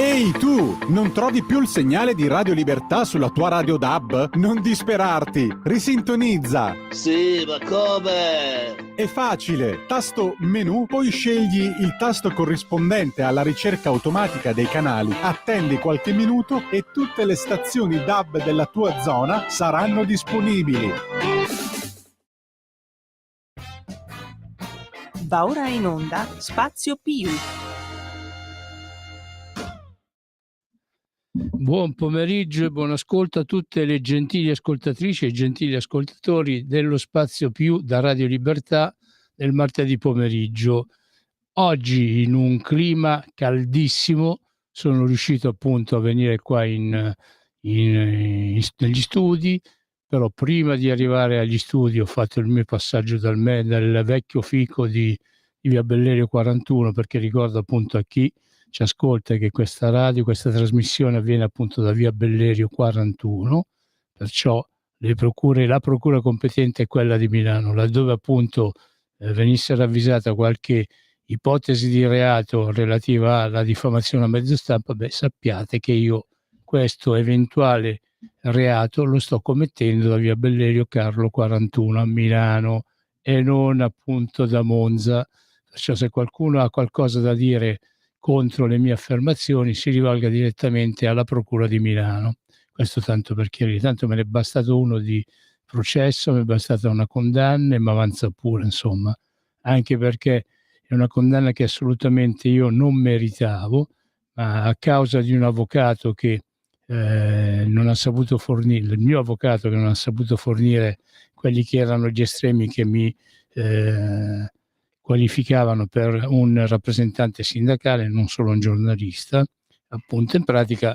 Ehi tu, non trovi più il segnale di Radio Libertà sulla tua radio DAB? Non disperarti, risintonizza! Sì, ma come? È facile, tasto menu, poi scegli il tasto corrispondente alla ricerca automatica dei canali, attendi qualche minuto e tutte le stazioni DAB della tua zona saranno disponibili. Va ora in onda Spazio Più. Buon pomeriggio e buon ascolto a tutte le gentili ascoltatrici e gentili ascoltatori dello Spazio Più da Radio Libertà del martedì pomeriggio. Oggi in un clima caldissimo sono riuscito appunto a venire qua negli studi, però prima di arrivare agli studi ho fatto il mio passaggio dal vecchio fico di via Bellerio 41, perché ricordo appunto a chi ci ascolta che questa trasmissione avviene appunto da via Bellerio 41, perciò la procura competente è quella di Milano, laddove appunto venisse ravvisata qualche ipotesi di reato relativa alla diffamazione a mezzo stampa, sappiate che io questo eventuale reato lo sto commettendo da via Bellerio Carlo 41 a Milano e non appunto da Monza. Perciò se qualcuno ha qualcosa da dire contro le mie affermazioni si rivolga direttamente alla Procura di Milano. Questo tanto per chiarire, tanto me ne è bastato uno di processo, mi è bastata una condanna e mi avanza pure, insomma, anche perché è una condanna che assolutamente io non meritavo, ma a causa di un avvocato che non ha saputo fornire, il mio avvocato che non ha saputo fornire quelli che erano gli estremi che mi qualificavano per un rappresentante sindacale, non solo un giornalista, appunto in pratica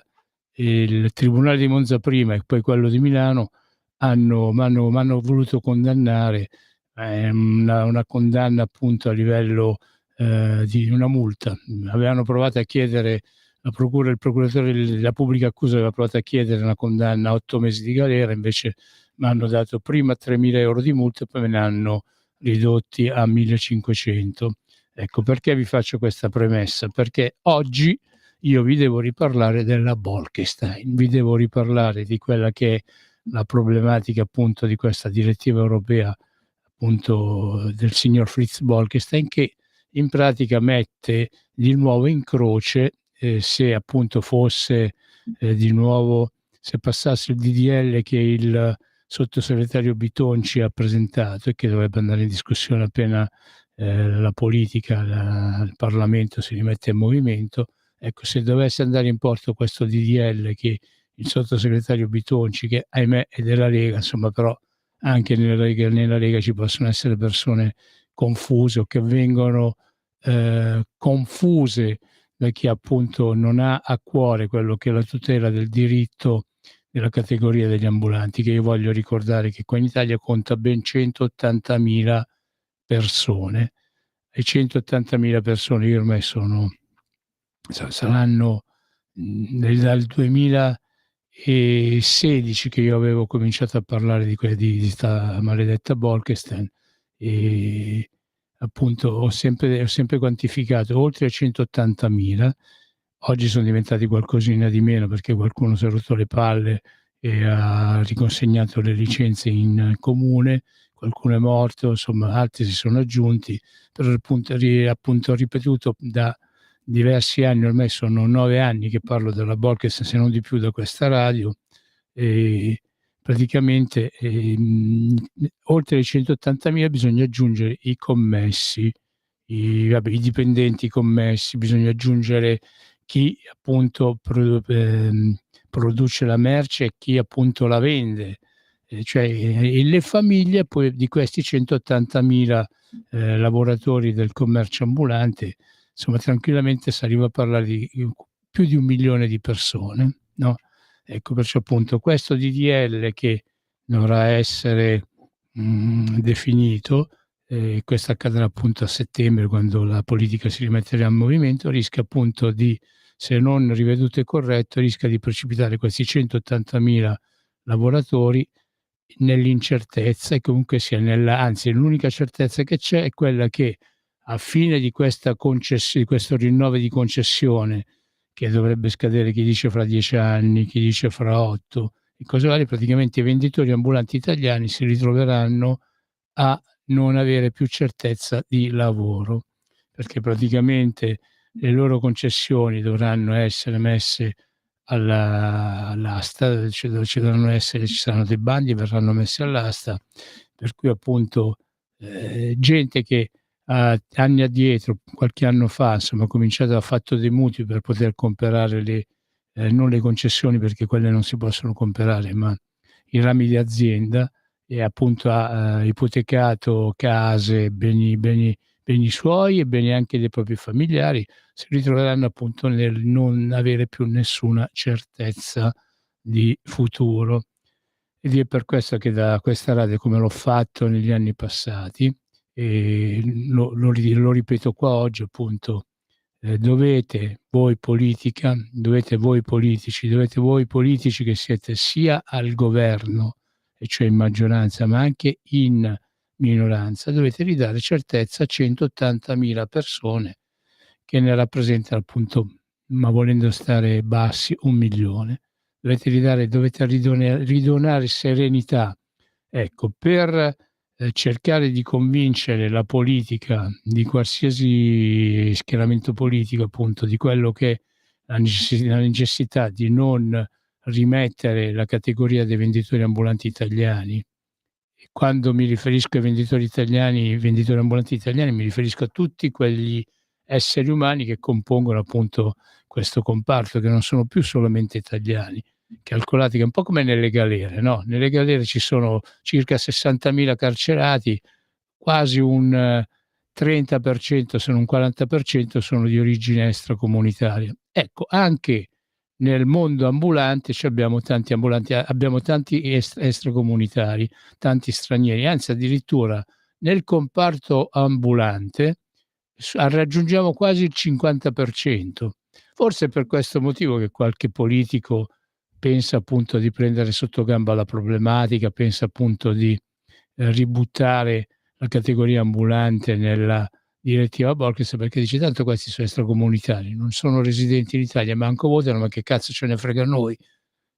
il Tribunale di Monza prima e poi quello di Milano m'hanno voluto condannare, una condanna appunto a livello di una multa. Avevano provato a chiedere, la procura, il procuratore della pubblica accusa aveva provato a chiedere una condanna a 8 mesi di galera, invece mi hanno dato prima 3.000 euro di multa e poi me ne hanno ridotti a 1.500. Ecco perché vi faccio questa premessa, perché oggi io vi devo riparlare della Bolkestein, vi devo riparlare di quella che è la problematica appunto di questa direttiva europea appunto del signor Fritz Bolkestein, che in pratica mette di nuovo in croce, se appunto fosse di nuovo, se passasse il DDL che il sottosegretario Bitonci ha presentato e che dovrebbe andare in discussione appena la politica, il Parlamento si rimette in movimento. Ecco, se dovesse andare in porto questo DDL che il sottosegretario Bitonci, che ahimè è della Lega, insomma, però anche nella Lega ci possono essere persone confuse o che vengono confuse da chi appunto non ha a cuore quello che è la tutela del diritto della categoria degli ambulanti, che io voglio ricordare che qua in Italia conta ben 180.000 persone, e 180.000 persone io ormai saranno dal 2016 che io avevo cominciato a parlare di questa maledetta Bolkestein, e appunto ho sempre quantificato oltre 180.000. Oggi sono diventati qualcosina di meno perché qualcuno si è rotto le palle e ha riconsegnato le licenze in comune, qualcuno è morto, insomma altri si sono aggiunti, però appunto ho ripetuto da diversi anni, ormai sono 9 anni che parlo della Bolkestein, se non di più, da questa radio, e praticamente oltre ai 180.000 bisogna aggiungere i commessi, i dipendenti commessi, bisogna aggiungere chi appunto produce la merce e chi appunto la vende, cioè le famiglie poi di questi 180.000 lavoratori del commercio ambulante. Insomma, tranquillamente si arriva a parlare di più di 1 milione di persone, no? Ecco, perciò appunto questo DDL che dovrà essere definito, questo accadrà appunto a settembre, quando la politica si rimetterà in movimento, rischia appunto di, se non riveduto e corretto, rischia di precipitare questi 180.000 lavoratori nell'incertezza, e comunque sia anzi l'unica certezza che c'è è quella che a fine di questa di questo rinnovo di concessione che dovrebbe scadere, chi dice fra 10 anni, chi dice fra 8, e cose varie. Praticamente i venditori ambulanti italiani si ritroveranno a non avere più certezza di lavoro, perché praticamente le loro concessioni dovranno essere messe all'asta, ci dovranno essere, ci saranno dei bandi, verranno messi all'asta, per cui appunto gente che anni addietro, qualche anno fa, insomma, ha cominciato, ha fatto dei mutui per poter comprare non le concessioni, perché quelle non si possono comprare, ma i rami di azienda, e appunto ha ipotecato case, beni suoi e beni anche dei propri familiari, si ritroveranno appunto nel non avere più nessuna certezza di futuro. Ed è per questo che da questa radio, come l'ho fatto negli anni passati, e lo ripeto qua oggi appunto, dovete voi politica, dovete voi politici, dovete voi politici che siete sia al governo, e cioè in maggioranza, ma anche in minoranza, dovete ridare certezza a 180.000 persone che ne rappresentano appunto, ma volendo stare bassi, 1.000.000. Dovete ridonare serenità, ecco, per cercare di convincere la politica di qualsiasi schieramento politico, appunto, di quello che è la necessità di non rimettere la categoria dei venditori ambulanti italiani. E quando mi riferisco ai venditori ambulanti italiani, mi riferisco a tutti quegli esseri umani che compongono appunto questo comparto, che non sono più solamente italiani. Calcolate che è un po' come nelle galere, no? Nelle galere ci sono circa 60.000 carcerati, quasi un 30%, se non un 40%, sono di origine extracomunitaria. Ecco, anche nel mondo ambulante abbiamo tanti ambulanti, abbiamo tanti extracomunitari, tanti stranieri, anzi addirittura nel comparto ambulante raggiungiamo quasi il 50%. Forse è per questo motivo che qualche politico pensa appunto di prendere sotto gamba la problematica, pensa appunto di ributtare la categoria ambulante nella direttiva Bolkestein, perché dice tanto questi sono extracomunitari, non sono residenti in Italia, manco votano, ma che cazzo ce ne frega a noi,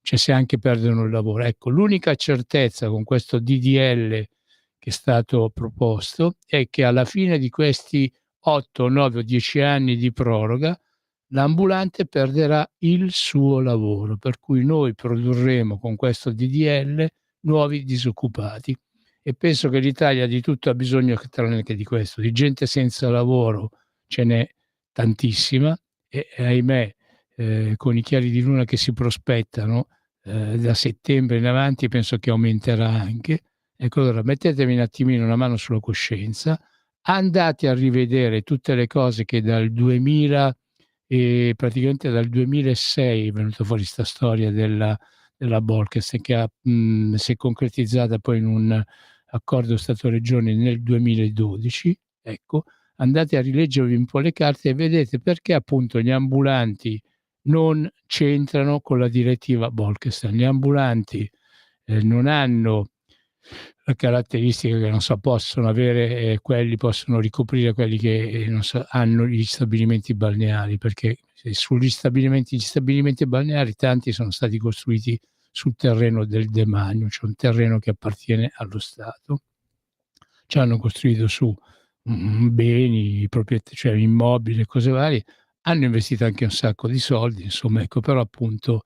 cioè se anche perdono il lavoro. Ecco, l'unica certezza con questo DDL che è stato proposto è che alla fine di questi 8, 9 o 10 anni di proroga l'ambulante perderà il suo lavoro, per cui noi produrremo con questo DDL nuovi disoccupati. E penso che l'Italia di tutto ha bisogno, tranne che di questo, di gente senza lavoro ce n'è tantissima, e ahimè con i chiari di luna che si prospettano da settembre in avanti penso che aumenterà anche. Ecco, allora mettetevi un attimino una mano sulla coscienza, andate a rivedere tutte le cose che dal 2000 e praticamente dal 2006 è venuta fuori sta storia della Bolkestein, che si è concretizzata poi in un accordo Stato-Regione nel 2012. Ecco, andate a rileggervi un po' le carte e vedete perché appunto gli ambulanti non c'entrano con la direttiva Bolkestein. Gli ambulanti non hanno la caratteristica che non so, possono avere quelli, possono ricoprire quelli che non so, hanno gli stabilimenti balneari, perché gli stabilimenti balneari tanti sono stati costruiti sul terreno del demanio, cioè un terreno che appartiene allo Stato. Ci hanno costruito su beni, cioè immobili e cose varie, hanno investito anche un sacco di soldi, insomma, ecco, però appunto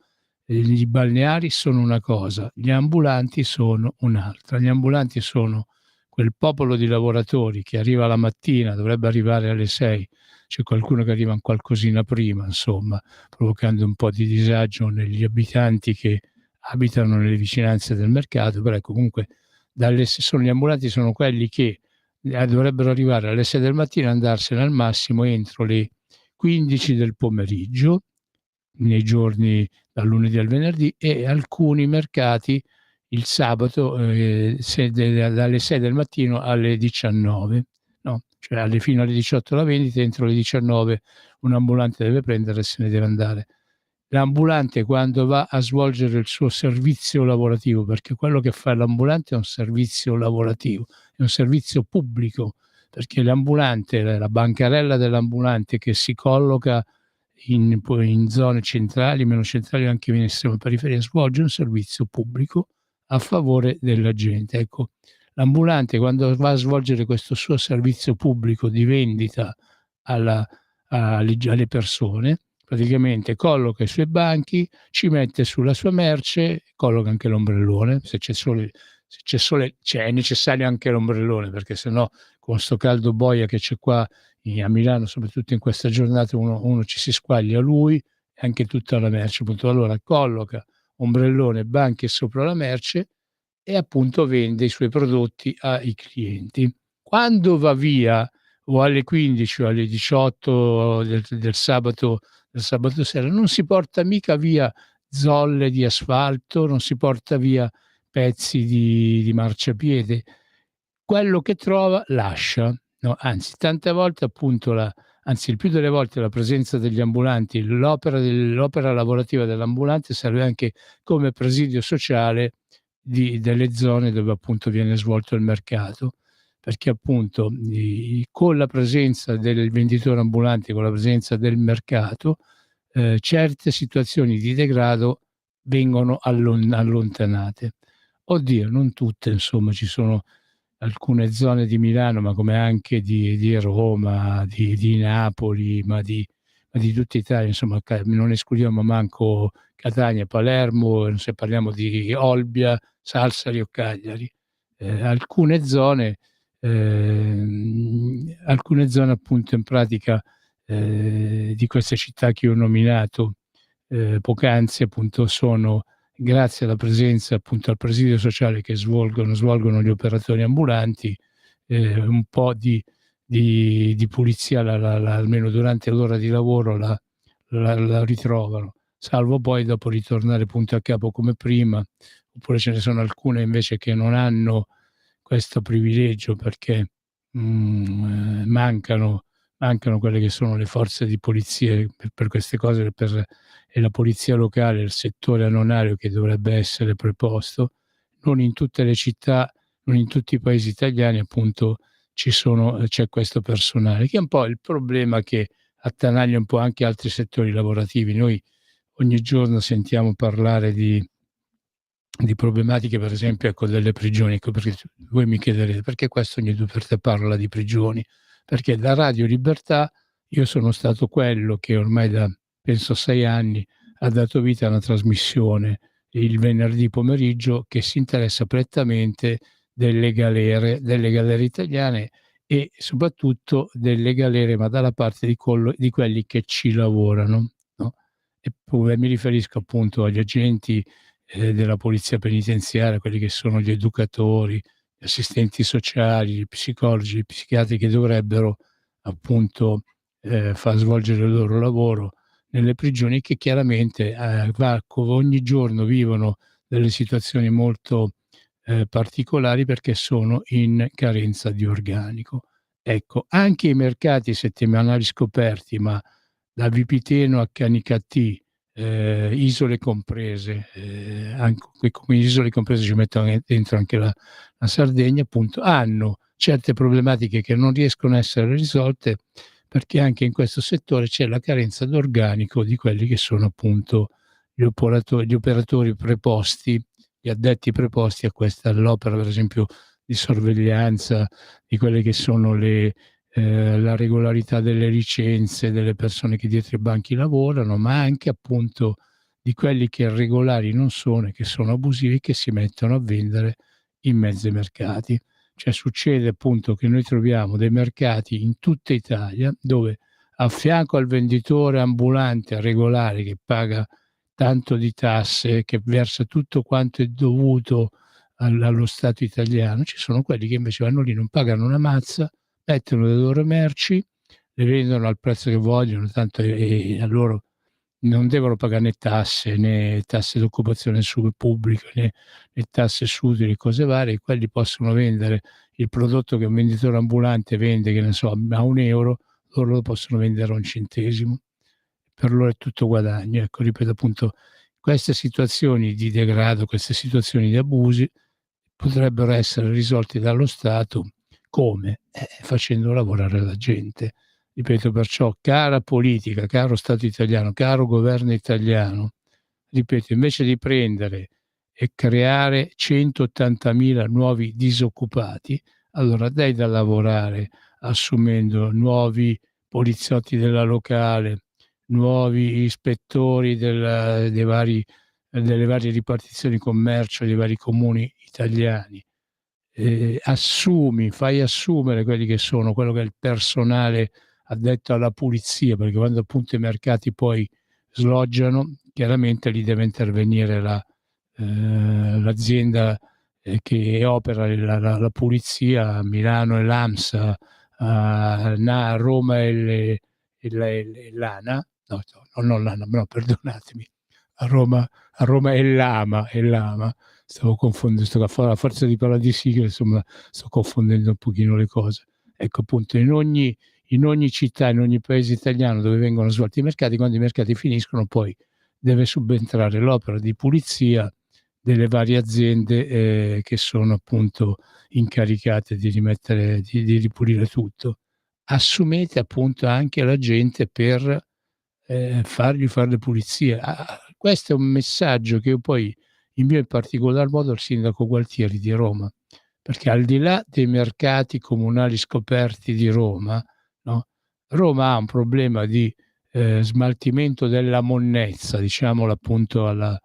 i balneari sono una cosa, gli ambulanti sono un'altra. Gli ambulanti sono quel popolo di lavoratori che arriva la mattina, dovrebbe arrivare alle 6, c'è qualcuno che arriva qualcosina prima, insomma, provocando un po' di disagio negli abitanti che abitano nelle vicinanze del mercato, però ecco, comunque gli ambulanti sono quelli che dovrebbero arrivare alle 6 del mattino e andarsene al massimo entro le 15 del pomeriggio, nei giorni dal lunedì al venerdì, e alcuni mercati il sabato dalle 6 del mattino alle 19, no? Cioè fino alle 18 la vendita, entro le 19 un ambulante deve prendere e se ne deve andare. L'ambulante, quando va a svolgere il suo servizio lavorativo, perché quello che fa l'ambulante è un servizio lavorativo, è un servizio pubblico, perché l'ambulante, la bancarella dell'ambulante che si colloca in zone centrali, meno centrali, anche in estrema periferia, svolge un servizio pubblico a favore della gente. Ecco, l'ambulante, quando va a svolgere questo suo servizio pubblico di vendita alle persone, praticamente colloca i suoi banchi, ci mette sulla sua merce, colloca anche l'ombrellone, se c'è sole, cioè è necessario anche l'ombrellone, perché sennò con sto caldo boia che c'è qua a Milano, soprattutto in questa giornata, uno ci si squaglia lui e anche tutta la merce. Appunto, allora colloca ombrellone, banchi sopra la merce e appunto vende i suoi prodotti ai clienti. Quando va via, o alle 15 o alle 18 del sabato sera, non si porta mica via zolle di asfalto, non si porta via pezzi di marciapiede. Quello che trova lascia, no, anzi tante volte appunto anzi il più delle volte la presenza degli ambulanti, l'opera lavorativa dell'ambulante serve anche come presidio sociale delle zone dove appunto viene svolto il mercato, perché appunto con la presenza del venditore ambulante, con la presenza del mercato, certe situazioni di degrado vengono allontanate. Oddio, non tutte, insomma, ci sono alcune zone di Milano, ma come anche di Roma, di Napoli, ma di tutta Italia, insomma, non escludiamo manco Catania, Palermo, se parliamo di Olbia, Sassari o Cagliari. Alcune zone appunto in pratica di queste città che ho nominato poc'anzi, appunto sono, grazie alla presenza, appunto al presidio sociale che svolgono gli operatori ambulanti, un po' di pulizia almeno durante l'ora di lavoro la ritrovano, salvo poi dopo ritornare punto a capo come prima, oppure ce ne sono alcune invece che non hanno questo privilegio perché mancano quelle che sono le forze di polizia per queste cose, e la polizia locale, il settore anonario che dovrebbe essere preposto. Non in tutte le città, non in tutti i paesi italiani appunto c'è questo personale, che è un po' il problema che attanaglia un po' anche altri settori lavorativi. Noi ogni giorno sentiamo parlare di problematiche, per esempio, ecco, delle prigioni. Ecco, perché voi mi chiederete perché questo ogni due per tre parla di prigioni, perché da Radio Libertà io sono stato quello che ormai da penso 6 anni ha dato vita a una trasmissione il venerdì pomeriggio che si interessa prettamente delle galere italiane e soprattutto delle galere, ma dalla parte di quelli che ci lavorano, no? E poi mi riferisco appunto agli agenti della polizia penitenziaria, quelli che sono gli educatori, gli assistenti sociali, gli psicologi, gli psichiatri, che dovrebbero appunto far svolgere il loro lavoro nelle prigioni, che chiaramente ogni giorno vivono delle situazioni molto particolari perché sono in carenza di organico. Ecco, anche i mercati settimanali scoperti, ma da Vipiteno a Canicattì, isole comprese, anche come isole comprese ci mettono dentro anche la Sardegna, appunto, hanno certe problematiche che non riescono a essere risolte perché anche in questo settore c'è la carenza d'organico di quelli che sono appunto gli operatori preposti, gli addetti preposti all'opera, per esempio, di sorveglianza di quelle che sono la regolarità delle licenze delle persone che dietro i banchi lavorano, ma anche appunto di quelli che regolari non sono e che sono abusivi, che si mettono a vendere in mezzo ai mercati. Cioè succede appunto che noi troviamo dei mercati in tutta Italia dove a fianco al venditore ambulante regolare che paga tanto di tasse, che versa tutto quanto è dovuto allo Stato italiano, ci sono quelli che invece vanno lì, non pagano una mazza, mettono le loro merci, le vendono al prezzo che vogliono, tanto a loro non devono pagare né tasse d'occupazione pubblica, né tasse su utili, cose varie. Quelli possono vendere il prodotto che un venditore ambulante vende, che ne so, a €1, loro lo possono vendere a 1 centesimo. Per loro è tutto guadagno. Ecco, ripeto appunto, queste situazioni di degrado, queste situazioni di abusi potrebbero essere risolti dallo Stato come? Facendo lavorare la gente. Ripeto perciò, cara politica, caro Stato italiano, caro governo italiano, ripeto, invece di prendere e creare 180.000 nuovi disoccupati, allora dai da lavorare assumendo nuovi poliziotti della locale, nuovi ispettori delle varie ripartizioni commercio dei vari comuni italiani. Fai assumere quelli che sono quello che è il personale addetto alla pulizia, perché quando appunto i mercati poi sloggiano, chiaramente lì deve intervenire l'azienda che opera la pulizia a Milano e l'AMSA, a Roma e l'ANA, non l'ANA, no, perdonatemi, a Roma è l'AMA, stavo confondendo, a forza di parlare di sigle, insomma, sto confondendo un pochino le cose. Ecco, appunto, in ogni città, in ogni paese italiano dove vengono svolti i mercati, quando i mercati finiscono, poi deve subentrare l'opera di pulizia delle varie aziende che sono appunto incaricate di ripulire tutto. Assumete appunto anche la gente per fargli fare le pulizie. Questo è un messaggio che io poi invio in particolar modo al sindaco Gualtieri di Roma, perché al di là dei mercati comunali scoperti di Roma, no, Roma ha un problema di smaltimento della monnezza, diciamolo appunto alla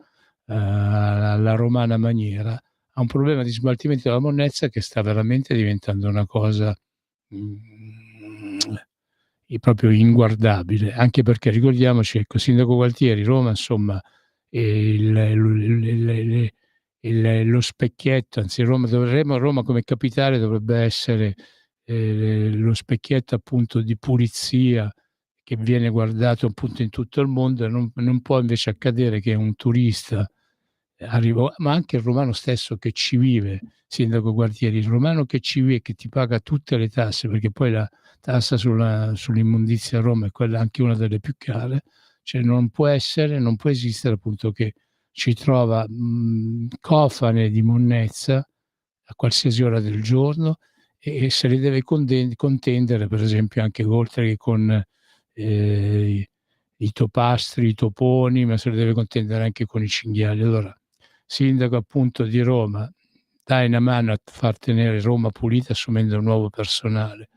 romana maniera, ha un problema di smaltimento della monnezza che sta veramente diventando una cosa proprio inguardabile, anche perché ricordiamoci, ecco, sindaco Gualtieri, Roma, insomma, lo specchietto, anzi Roma come capitale dovrebbe essere lo specchietto appunto di pulizia che viene guardato appunto in tutto il mondo, e non può invece accadere che un turista ma anche il romano stesso che ci vive, sindaco Gualtieri, il romano che ci vive, che ti paga tutte le tasse, perché poi la tassa sull'immondizia a Roma è quella anche una delle più care, cioè non può esistere appunto che ci trova cofane di monnezza a qualsiasi ora del giorno e se li deve contendere, per esempio, anche oltre che con i topastri, i toponi, ma se li deve contendere anche con i cinghiali. Allora, sindaco appunto di Roma, dai una mano a far tenere Roma pulita assumendo nuovo personale.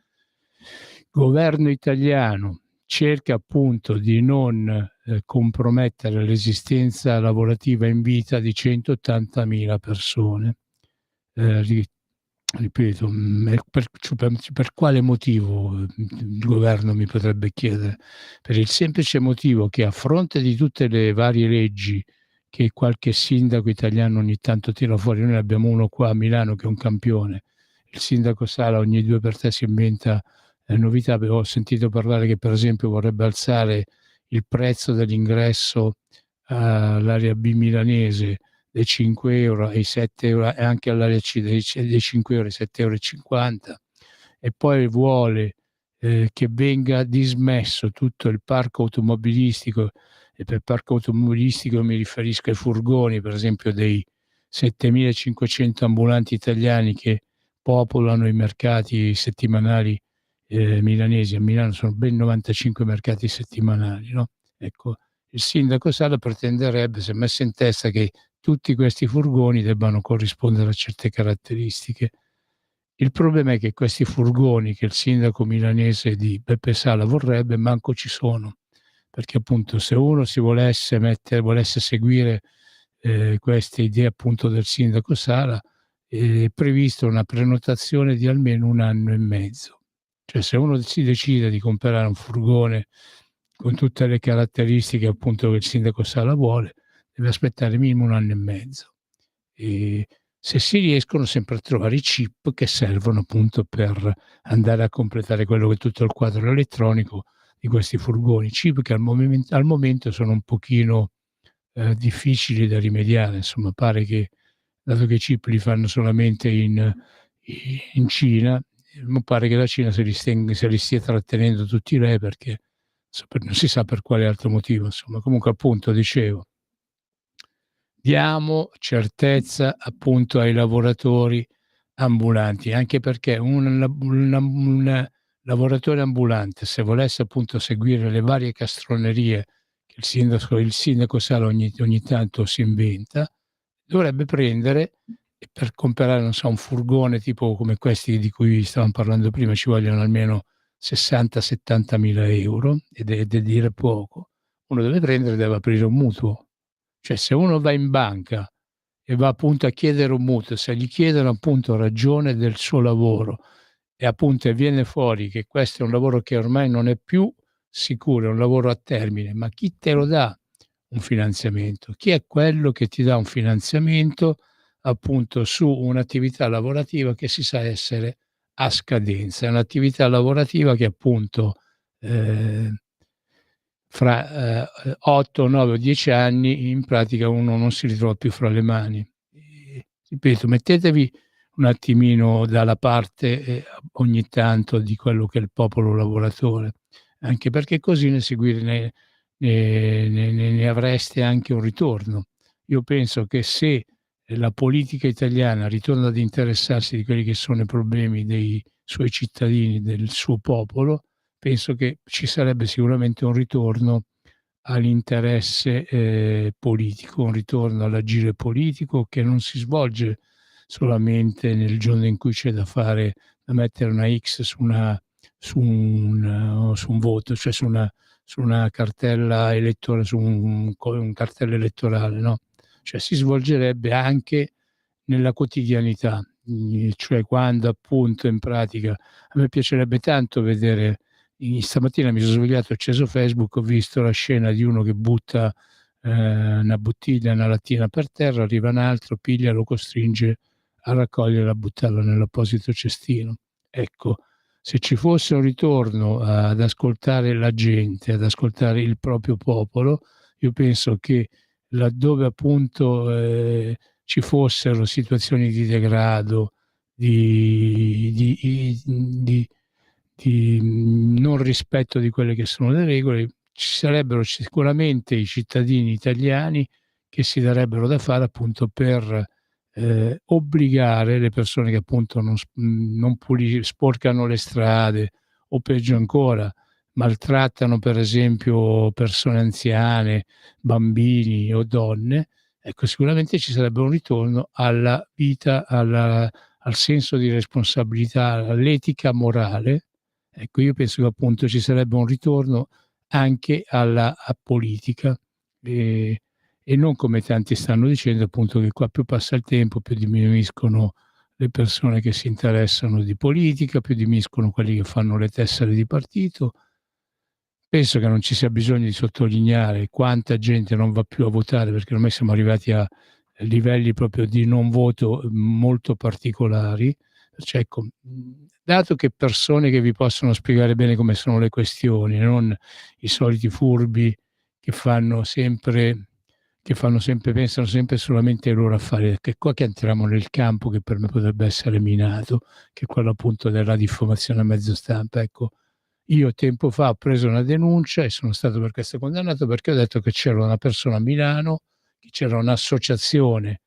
Governo italiano cerca appunto di non compromettere l'esistenza lavorativa in vita di 180.000 persone. Ripeto, per quale motivo il governo, mi potrebbe chiedere? Per il semplice motivo che, a fronte di tutte le varie leggi che qualche sindaco italiano ogni tanto tira fuori, noi abbiamo uno qua a Milano che è un campione, il sindaco Sala ogni 2 per 3 si inventa novità. Ho sentito parlare che per esempio vorrebbe alzare il prezzo dell'ingresso all'area B milanese dei 5 euro ai 7 euro, e anche all'area C dei 5 euro ai 7,50 euro, e poi vuole che venga dismesso tutto il parco automobilistico, e per parco automobilistico mi riferisco ai furgoni, per esempio, dei 7.500 ambulanti italiani che popolano i mercati settimanali milanesi. A Milano sono ben 95 mercati settimanali, no? Ecco, il sindaco Sala pretenderebbe, si è messo in testa, che tutti questi furgoni debbano corrispondere a certe caratteristiche. Il problema è che questi furgoni che il sindaco milanese di Beppe Sala vorrebbe manco ci sono, perché appunto se uno volesse seguire queste idee appunto del sindaco Sala, è prevista una prenotazione di almeno 1 anno e mezzo. Cioè, se uno si decide di comprare un furgone con tutte le caratteristiche appunto che il sindaco Sala vuole, deve aspettare minimo 1 anno e mezzo. E se si riescono sempre a trovare i chip che servono appunto per andare a completare quello che è tutto il quadro elettronico di questi furgoni, chip che al momento sono un pochino difficili da rimediare. Insomma, pare che, dato che i chip li fanno solamente in Cina, pare che la Cina se li stia trattenendo tutti lei, perché non si sa per quale altro motivo. Insomma, comunque appunto dicevo, diamo certezza appunto ai lavoratori ambulanti, anche perché un lavoratore ambulante, se volesse appunto seguire le varie castronerie che il sindaco Sala ogni tanto si inventa, dovrebbe prendere e per comprare, non so, un furgone tipo come questi di cui stavamo parlando prima, ci vogliono almeno 60-70.000 € ed è dire poco. Uno deve aprire un mutuo. Cioè se uno va in banca e va appunto a chiedere un mutuo, se gli chiedono appunto ragione del suo lavoro e appunto e viene fuori che questo è un lavoro che ormai non è più sicuro, è un lavoro a termine, ma chi te lo dà un finanziamento? Chi è quello che ti dà un finanziamento appunto su un'attività lavorativa che si sa essere a scadenza? È un'attività lavorativa che appunto fra 8, 9 o 10 anni in pratica uno non si ritrova più fra le mani. Ripeto, mettetevi un attimino dalla parte, ogni tanto di quello che è il popolo lavoratore, anche perché così ne avreste anche un ritorno. Io penso che se la politica italiana ritorna ad interessarsi di quelli che sono i problemi dei suoi cittadini, del suo popolo, penso che ci sarebbe sicuramente un ritorno all'interesse, politico, un ritorno all'agire politico che non si svolge solamente nel giorno in cui c'è da mettere una X su un voto, cioè su una cartella su un cartello elettorale, no, cioè si svolgerebbe anche nella quotidianità, cioè quando appunto in pratica a me piacerebbe tanto vedere stamattina mi sono svegliato, ho acceso Facebook, ho visto la scena di uno che butta, 'na bottiglia, 'na lattina per terra, arriva un altro, piglia, lo costringe a raccoglierla, a buttarla nell'apposito cestino. Ecco, se ci fosse un ritorno ad ascoltare la gente, ad ascoltare il proprio popolo, io penso che laddove appunto, ci fossero situazioni di degrado, di non rispetto di quelle che sono le regole, ci sarebbero sicuramente i cittadini italiani che si darebbero da fare appunto per, obbligare le persone che appunto non sporcano le strade o peggio ancora maltrattano per esempio persone anziane, bambini o donne, ecco sicuramente ci sarebbe un ritorno alla vita, al senso di responsabilità, all'etica morale. Ecco, io penso che appunto ci sarebbe un ritorno anche alla politica, ehm, e non come tanti stanno dicendo appunto che qua più passa il tempo, più diminuiscono le persone che si interessano di politica, più diminuiscono quelli che fanno le tessere di partito. Penso che non ci sia bisogno di sottolineare quanta gente non va più a votare, perché ormai siamo arrivati a livelli proprio di non voto molto particolari. Cioè, ecco, dato che persone che vi possono spiegare bene come sono le questioni, non i soliti furbi che pensano sempre solamente ai loro affari, che è qua che entriamo nel campo che per me potrebbe essere minato, che è quello appunto della diffamazione a mezzo stampa. Ecco, io tempo fa ho preso una denuncia e sono stato per questo condannato perché ho detto che c'era una persona a Milano, che c'era un'associazione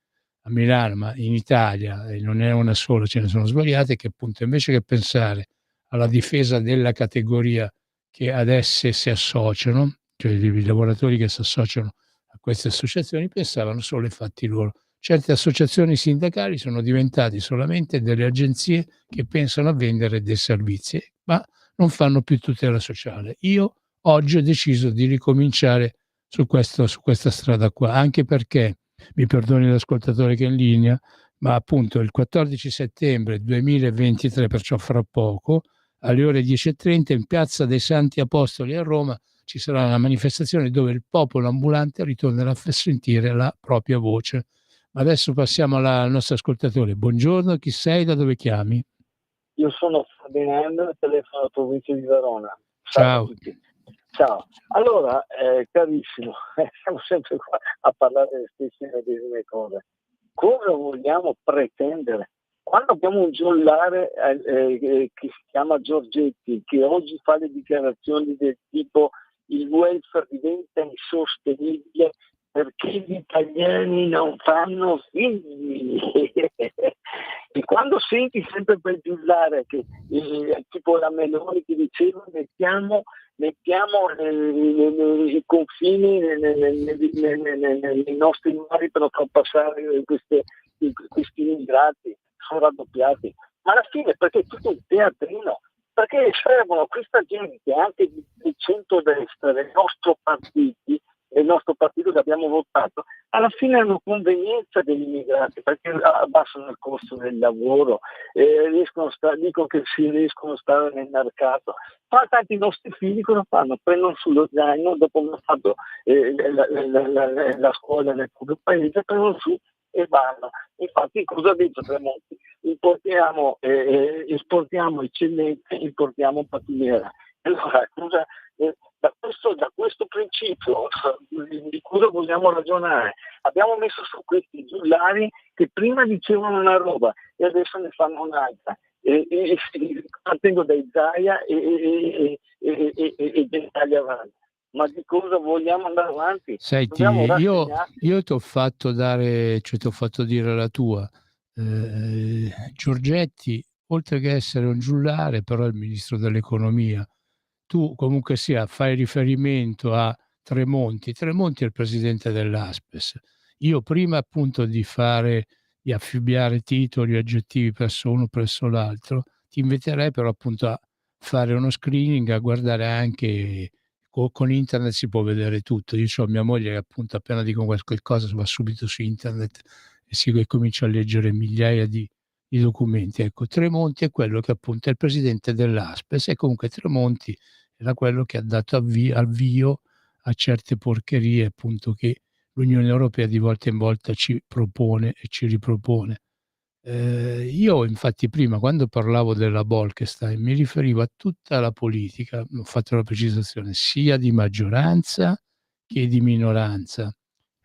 a Milano, ma in Italia, e non è una sola, ce ne sono svariate, che appunto invece che pensare alla difesa della categoria che ad esse si associano, cioè i lavoratori che si associano a queste associazioni, pensavano solo ai fatti loro. Certe associazioni sindacali sono diventate solamente delle agenzie che pensano a vendere dei servizi, ma non fanno più tutela sociale. Io oggi ho deciso di ricominciare su questa strada qua, anche perché, mi perdoni l'ascoltatore che è in linea, ma appunto il 14 settembre 2023, perciò fra poco, alle ore 10:30 in Piazza dei Santi Apostoli a Roma ci sarà una manifestazione dove il popolo ambulante ritornerà a far sentire la propria voce. Ma adesso passiamo al nostro ascoltatore. Buongiorno, chi sei, da dove chiami? Io sono Ferdinando, telefono dalla provincia di Verona. Ciao a Ciao. tutti. Ciao. Allora, carissimo, siamo sempre qua a parlare delle stesse medesime cose. Cosa vogliamo pretendere? Quando abbiamo un giullare che si chiama Giorgetti, che oggi fa le dichiarazioni del tipo il welfare diventa insostenibile perché gli italiani non fanno figli. E quando senti sempre quel giullare che tipo la Meloni che diceva mettiamo i confini nei nostri mari per non far passare questi immigrati, sono raddoppiati, ma alla fine perché è tutto un teatrino, perché servono questa gente anche di centrodestra del nostro partito che abbiamo votato, alla fine hanno convenienza degli immigrati perché abbassano il costo del lavoro, dicono che si riescono a stare nel mercato. Ma tanti nostri figli cosa fanno? Prendono sullo zaino dopo aver fatto la scuola nel proprio paese, prendono su e vanno. Infatti cosa ha detto Tremonti? Esportiamo eccellenze, importiamo pattumiera. Allora, da questo principio di cosa vogliamo ragionare? Abbiamo messo su questi giullari che prima dicevano una roba e adesso ne fanno un'altra. Partendo dai Zaia e dagli avanti. Ma di cosa vogliamo andare avanti? Senti, io ti ho fatto dire la tua. Giorgetti, oltre che essere un giullare, però è il ministro dell'economia. Tu comunque sia fai riferimento a Tremonti è il presidente dell'Aspes. Io prima appunto di affibbiare titoli, aggettivi uno presso l'altro, ti inviterei però appunto a fare uno screening, a guardare anche con internet si può vedere tutto. Io ho mia moglie che appunto appena dico qualcosa va subito su internet e comincia a leggere migliaia di documenti. Ecco, Tremonti è quello che appunto è il presidente dell'Aspes e comunque Tremonti era quello che ha dato avvio a certe porcherie appunto che l'Unione Europea di volta in volta ci propone e ci ripropone. Io infatti prima quando parlavo della Bolkestein mi riferivo a tutta la politica, ho fatto la precisazione, sia di maggioranza che di minoranza.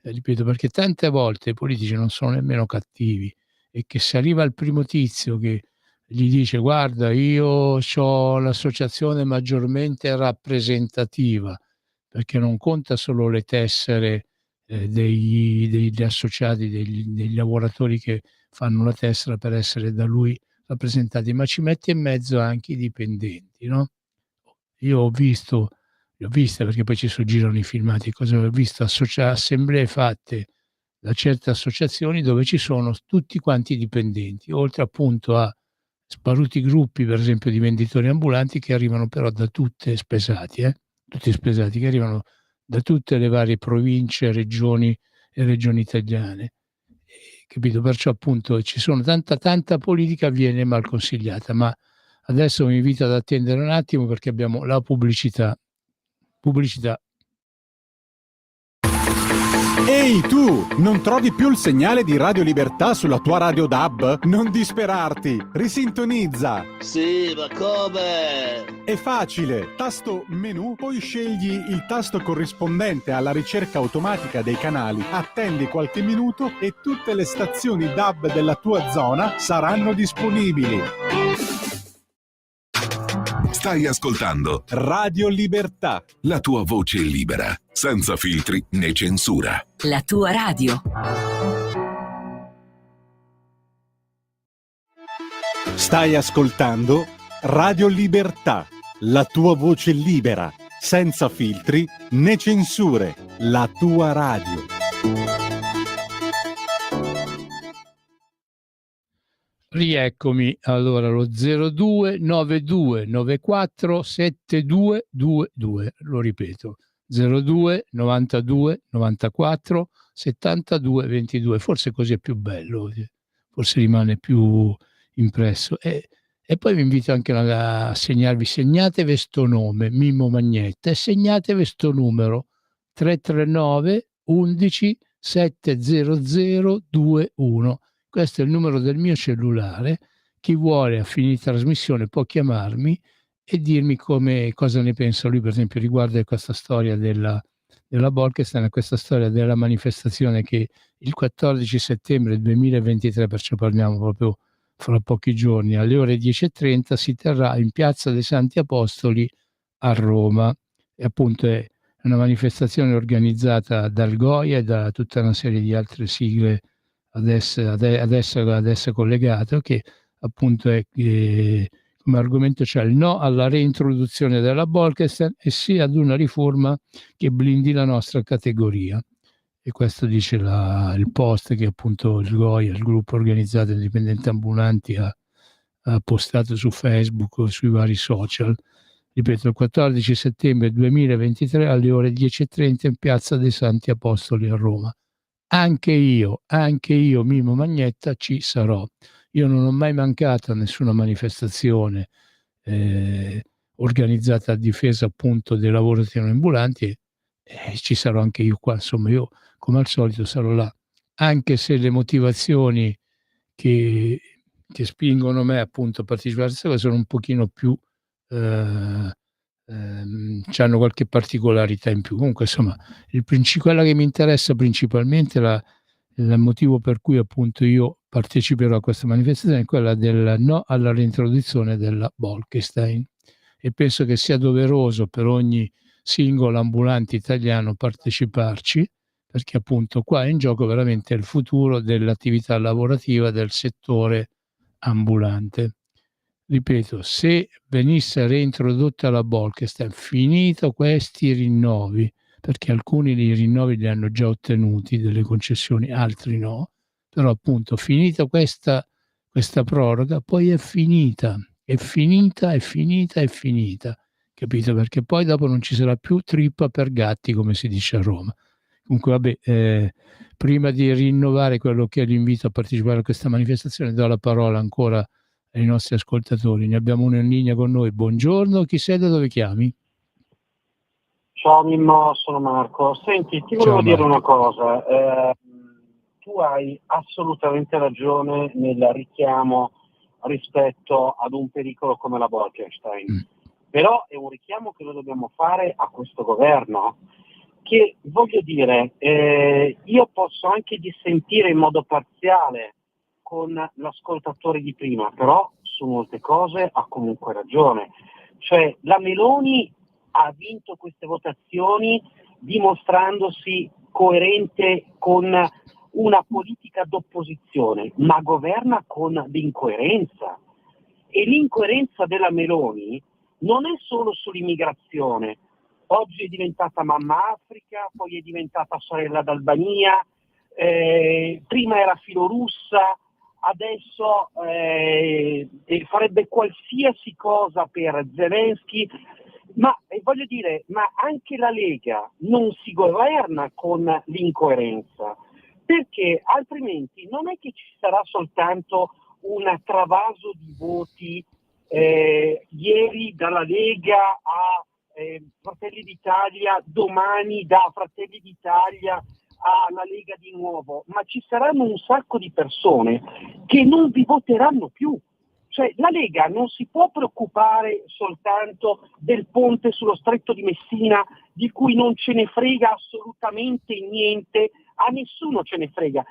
Ripeto, perché tante volte i politici non sono nemmeno cattivi e che se arriva il primo tizio che gli dice guarda io ho l'associazione maggiormente rappresentativa, perché non conta solo le tessere degli associati, degli lavoratori che fanno la tessera per essere da lui rappresentati, ma ci mette in mezzo anche i dipendenti, no? Io le ho viste perché poi ci soggirano i filmati, ho visto assemblee fatte da certe associazioni dove ci sono tutti quanti i dipendenti, oltre appunto a sparuti gruppi, per esempio, di venditori ambulanti che arrivano però da tutti spesati, che arrivano da tutte le varie province, regioni e regioni italiane. Capito? Perciò appunto ci sono tanta politica viene mal consigliata, ma adesso vi invito ad attendere un attimo perché abbiamo la pubblicità. Ehi tu, non trovi più il segnale di Radio Libertà sulla tua radio DAB? Non disperarti, risintonizza. Sì, ma come? È facile, tasto menu, poi scegli il tasto corrispondente alla ricerca automatica dei canali, attendi qualche minuto e tutte le stazioni DAB della tua zona saranno disponibili. Stai ascoltando Radio Libertà, la tua voce libera, senza filtri né censura. La tua radio. stai ascoltando Radio Libertà, la tua voce libera, senza filtri né censure, la tua radio. Rieccomi, allora lo 02 92 94 7222, lo ripeto, 02 92 94 72 22, forse così è più bello, forse rimane più impresso. E poi vi invito anche a segnatevi sto nome, Mimmo Magnetta, e segnatevi sto numero 339 11 70021. Questo è il numero del mio cellulare. Chi vuole a fine di trasmissione può chiamarmi e dirmi cosa ne pensa lui, per esempio, riguardo a questa storia della Bolkestein, questa storia della manifestazione che il 14 settembre 2023, perciò parliamo proprio fra pochi giorni, alle ore 10:30 si terrà in Piazza dei Santi Apostoli a Roma. E appunto è una manifestazione organizzata dal Goia e da tutta una serie di altre sigle ad essere collegato, che appunto è come argomento c'è il no alla reintroduzione della Bolkestein e sì ad una riforma che blindi la nostra categoria. E questo dice il post che appunto il GOI, il gruppo organizzato indipendenti ambulanti, ha postato su Facebook o sui vari social. Ripeto, il 14 settembre 2023 alle ore 10:30 in Piazza dei Santi Apostoli a Roma. Anche io, Mimo Magnetta, ci sarò. Io non ho mai mancato a nessuna manifestazione organizzata a difesa appunto dei lavoratori ambulanti e ci sarò anche io qua. Insomma, io come al solito sarò là, anche se le motivazioni che spingono me appunto a partecipare a questa cosa sono un pochino più c'hanno qualche particolarità in più. Comunque insomma, quella che mi interessa principalmente, il motivo per cui appunto io parteciperò a questa manifestazione, è quella del no alla reintroduzione della Bolkestein, e penso che sia doveroso per ogni singolo ambulante italiano parteciparci, perché appunto qua è in gioco veramente il futuro dell'attività lavorativa del settore ambulante. Ripeto, se venisse reintrodotta la Bolkestein, finito questi rinnovi, perché alcuni dei rinnovi li hanno già ottenuti, delle concessioni, altri no, però appunto finita questa proroga, poi è finita, capito? Perché poi dopo non ci sarà più trippa per gatti, come si dice a Roma. Comunque vabbè, prima di rinnovare quello che è l'invito a partecipare a questa manifestazione, do la parola ancora ai nostri ascoltatori. Ne abbiamo uno in linea con noi. Buongiorno, chi sei, da dove chiami? Ciao Mimmo, sono Marco. Senti, ti volevo dire una cosa. Tu hai assolutamente ragione nel richiamo rispetto ad un pericolo come la Bolkestein. Però è un richiamo che noi dobbiamo fare a questo governo, che voglio dire, io posso anche dissentire in modo parziale con l'ascoltatore di prima, però su molte cose ha comunque ragione. Cioè, la Meloni ha vinto queste votazioni dimostrandosi coerente con una politica d'opposizione, ma governa con l'incoerenza. E l'incoerenza della Meloni non è solo sull'immigrazione. Oggi è diventata mamma Africa, poi è diventata sorella d'Albania, prima era filorussa, adesso farebbe qualsiasi cosa per Zelensky. Ma voglio dire, ma anche la Lega non si governa con l'incoerenza, perché altrimenti non è che ci sarà soltanto un travaso di voti ieri dalla Lega a Fratelli d'Italia, domani da Fratelli d'Italia alla Lega di nuovo, ma ci saranno un sacco di persone che non vi voteranno più. Cioè, la Lega non si può preoccupare soltanto del ponte sullo Stretto di Messina, di cui non ce ne frega assolutamente niente, a nessuno ce ne frega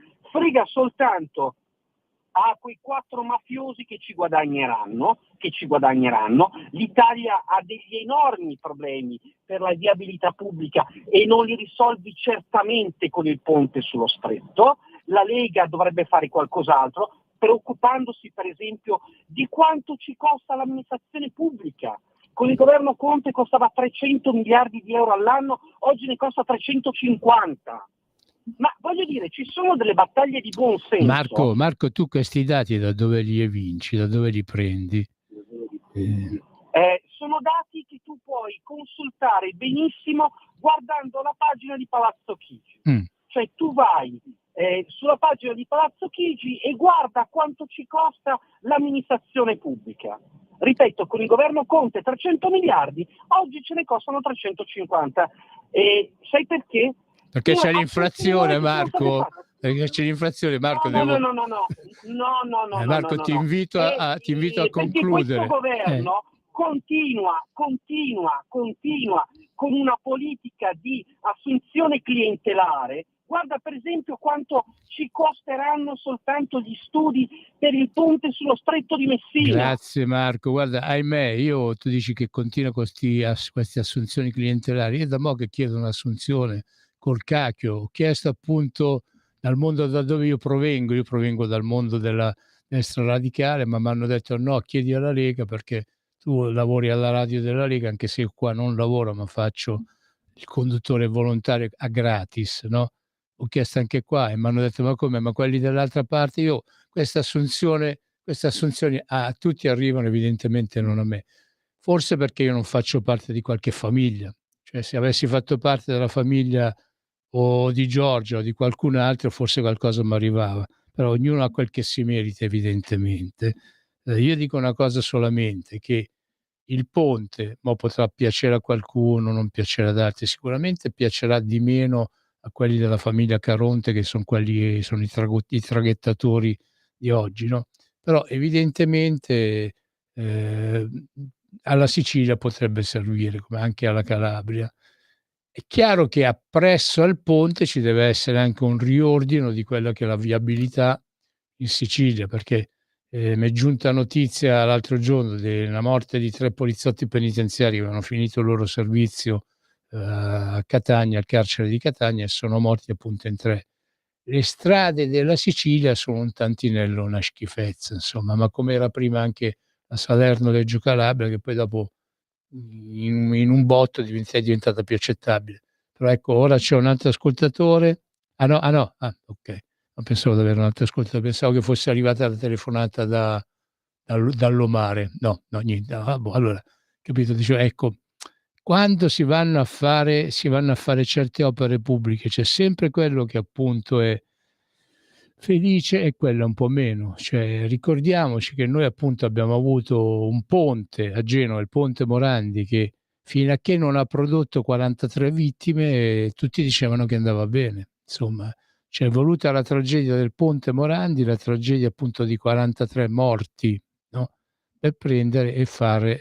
soltanto a quei 4 mafiosi che ci guadagneranno. L'Italia ha degli enormi problemi per la viabilità pubblica e non li risolvi certamente con il ponte sullo Stretto. La Lega dovrebbe fare qualcos'altro, preoccupandosi per esempio di quanto ci costa l'amministrazione pubblica. Con il governo Conte costava 300 miliardi di euro all'anno, oggi ne costa 350. Ma voglio dire, ci sono delle battaglie di buon senso. Marco, tu questi dati da dove li evinci, da dove li prendi? Sono dati che tu puoi consultare benissimo guardando la pagina di Palazzo Chigi. Cioè tu vai sulla pagina di Palazzo Chigi e guarda quanto ci costa l'amministrazione pubblica. Ripeto, con il governo Conte 300 miliardi, oggi ce ne costano 350. Sai perché? Perché c'è l'inflazione, Marco. Perché c'è l'inflazione, Marco. No. Marco, ti invito a concludere. Perché questo governo continua con una politica di assunzione clientelare. Guarda per esempio quanto ci costeranno soltanto gli studi per il ponte sullo Stretto di Messina. Grazie Marco, guarda, ahimè, tu dici che continua queste assunzioni clientelari. Io da mo' che chiedo un'assunzione col cacchio, ho chiesto appunto dal mondo da dove io provengo dal mondo della destra radicale, ma m'hanno detto: "No, chiedi alla Lega perché tu lavori alla radio della Lega", anche se io qua non lavoro, ma faccio il conduttore volontario a gratis, no, ho chiesto anche qua e m'hanno detto: "Ma come? Ma quelli dall'altra parte?" Io queste assunzioni a tutti arrivano, evidentemente non a me. Forse perché io non faccio parte di qualche famiglia, cioè se avessi fatto parte della famiglia o di Giorgia o di qualcun altro forse qualcosa m'arrivava, però ognuno ha quel che si merita evidentemente. Io dico una cosa solamente, che il ponte, mo potrà piacere a qualcuno, non piacere ad altri, sicuramente piacerà di meno a quelli della famiglia Caronte che sono i traghettatori di oggi, no, però evidentemente, ehm, alla Sicilia potrebbe servire, come anche alla Calabria. È chiaro che appresso al ponte ci deve essere anche un riordino di quella che è la viabilità in Sicilia, perché, m'è giunta notizia l'altro giorno della morte di 3 poliziotti penitenziari che avevano finito il loro servizio, a Catania, al carcere di Catania e sono morti appunto in 3. Le strade della Sicilia sono un tantinello una schifezza insomma, ma com'era prima anche la Salerno-Reggio Calabria che poi dopo in un botto è diventata più accettabile. Però ecco, ora c'è un altro ascoltatore. Okay. Non pensavo di avere un altro ascoltatore, pensavo che fosse arrivata la telefonata dall'Omare. No, no, niente. Ah, boh, allora, capito, dicevo ecco, quando si vanno a fare certe opere pubbliche, c'è sempre quello che appunto è felice e quella un po' meno. Cioè, ricordiamoci che noi appunto abbiamo avuto un ponte a Genova, il ponte Morandi, che fino a che non ha prodotto 43 vittime tutti dicevano che andava bene. Insomma, c'è voluta la tragedia del ponte Morandi, la tragedia appunto di 43 morti, no, per prendere e farne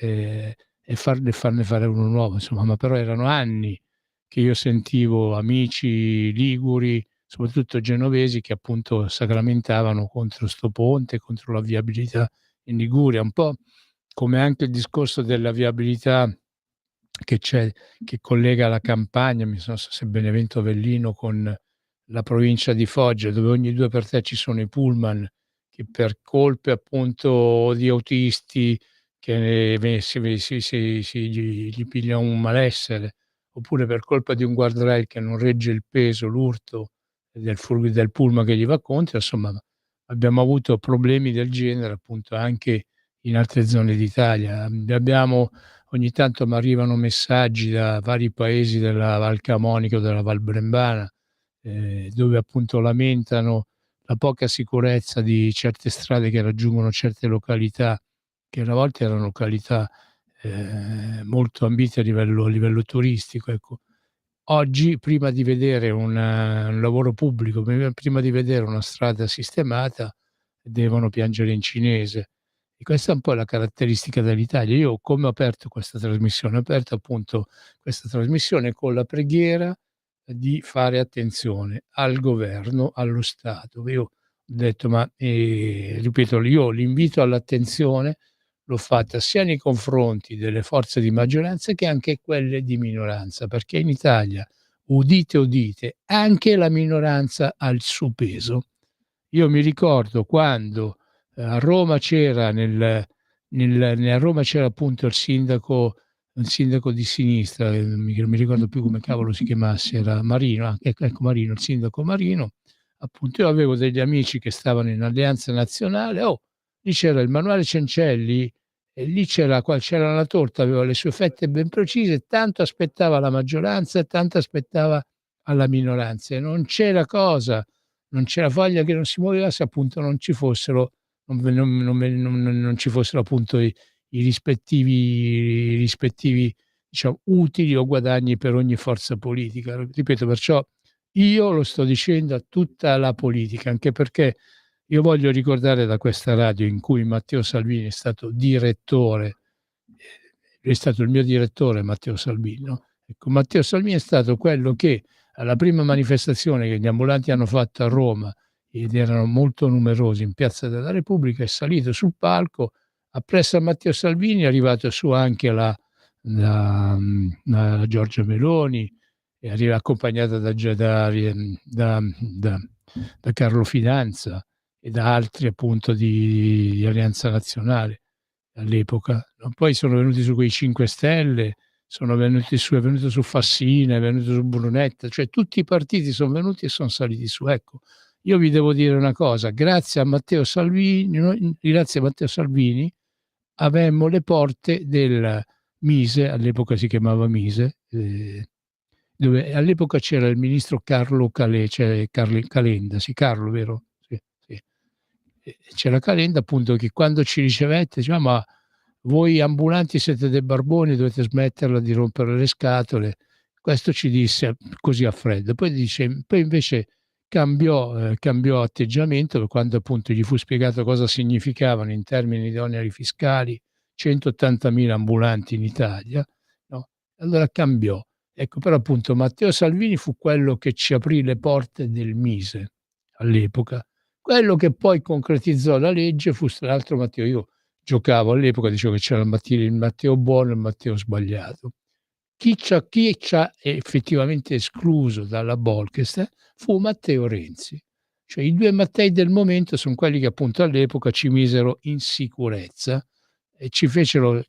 fare uno nuovo, insomma. Ma però erano anni che io sentivo amici liguri, soprattutto genovesi, che appunto sacramentavano contro 'sto ponte, contro la viabilità in Liguria, un po' come anche il discorso della viabilità che c'è, che collega la Campania, mi so se Benevento Avellino con la provincia di Foggia, dove ogni 2 per 3 ci sono i pullman che per colpe appunto di autisti che gli piglia un malessere, oppure per colpa di un guardrail che non regge il peso, l'urto del pullman che gli va contro, insomma abbiamo avuto problemi del genere appunto anche in altre zone d'Italia. Abbiamo Ogni tanto m'arrivano messaggi da vari paesi della Val Camonica o della Val Brembana, dove appunto lamentano la poca sicurezza di certe strade che raggiungono certe località, che una volta erano località, molto ambite a livello turistico, ecco. Oggi prima di vedere un lavoro pubblico, prima di vedere una strada sistemata, devono piangere in cinese. E questa è un po' la caratteristica dell'Italia. Io come ho aperto questa trasmissione? Ho aperto appunto questa trasmissione con la preghiera di fare attenzione al governo, allo Stato. Io ho detto: "Ma", ripeto, io l'invito all'attenzione l'ho fatta sia nei confronti delle forze di maggioranza che anche quelle di minoranza, perché in Italia, udite, udite, anche la minoranza ha il suo peso. Io mi ricordo quando, a Roma c'era a Roma c'era appunto il sindaco di sinistra, non mi ricordo più come cavolo si chiamasse, era Marino, ecco Marino, il sindaco Marino. Appunto io avevo degli amici che stavano in Alleanza Nazionale, lì c'era il Manuele Cencelli e lì c'era la torta, aveva le sue fette ben precise, tanto aspettava la maggioranza e tanto aspettava alla minoranza e non c'era foglia che non si muoveva se appunto non ci fossero appunto i rispettivi diciamo utili o guadagni per ogni forza politica. Ripeto, perciò io lo sto dicendo a tutta la politica, anche perché io voglio ricordare da questa radio in cui Matteo Salvini è stato direttore, è stato il mio direttore Matteo Salvini, no, ecco, Matteo Salvini è stato quello che alla prima manifestazione che gli ambulanti hanno fatto a Roma, ed erano molto numerosi in Piazza della Repubblica, è salito sul palco, appresso a Matteo Salvini è arrivato su anche la Giorgia Meloni, è accompagnata da da Carlo Fidanza e da altri appunto di Alleanza Nazionale all'epoca. Poi sono venuti su quei 5 Stelle, è venuto su Fassina, è venuto su Brunetta, cioè tutti i partiti sono venuti e sono saliti su. Ecco, io vi devo dire una cosa, grazie a Matteo Salvini avemmo le porte del Mise, all'epoca si chiamava Mise, dove all'epoca c'era il ministro Carlo Calenda, sì, Carlo, vero? Sì, sì. C'era Calenda appunto che quando ci ricevette diceva: ma voi ambulanti siete dei barboni, dovete smetterla di rompere le scatole. Questo ci disse così a freddo. Poi invece cambiò atteggiamento quando appunto gli fu spiegato cosa significavano in termini di oneri fiscali 180.000 ambulanti in Italia, no? Allora cambiò. Ecco, però appunto Matteo Salvini fu quello che ci aprì le porte del Mise all'epoca. Quello che poi concretizzò la legge fu l'altro Matteo. Io giocavo all'epoca, dicevo che c'era il Matteo buono e il Matteo sbagliato. Chi ci ha effettivamente escluso dalla Bolkestein fu Matteo Renzi. Cioè i 2 Mattei del momento sono quelli che appunto all'epoca ci misero in sicurezza e ci fecero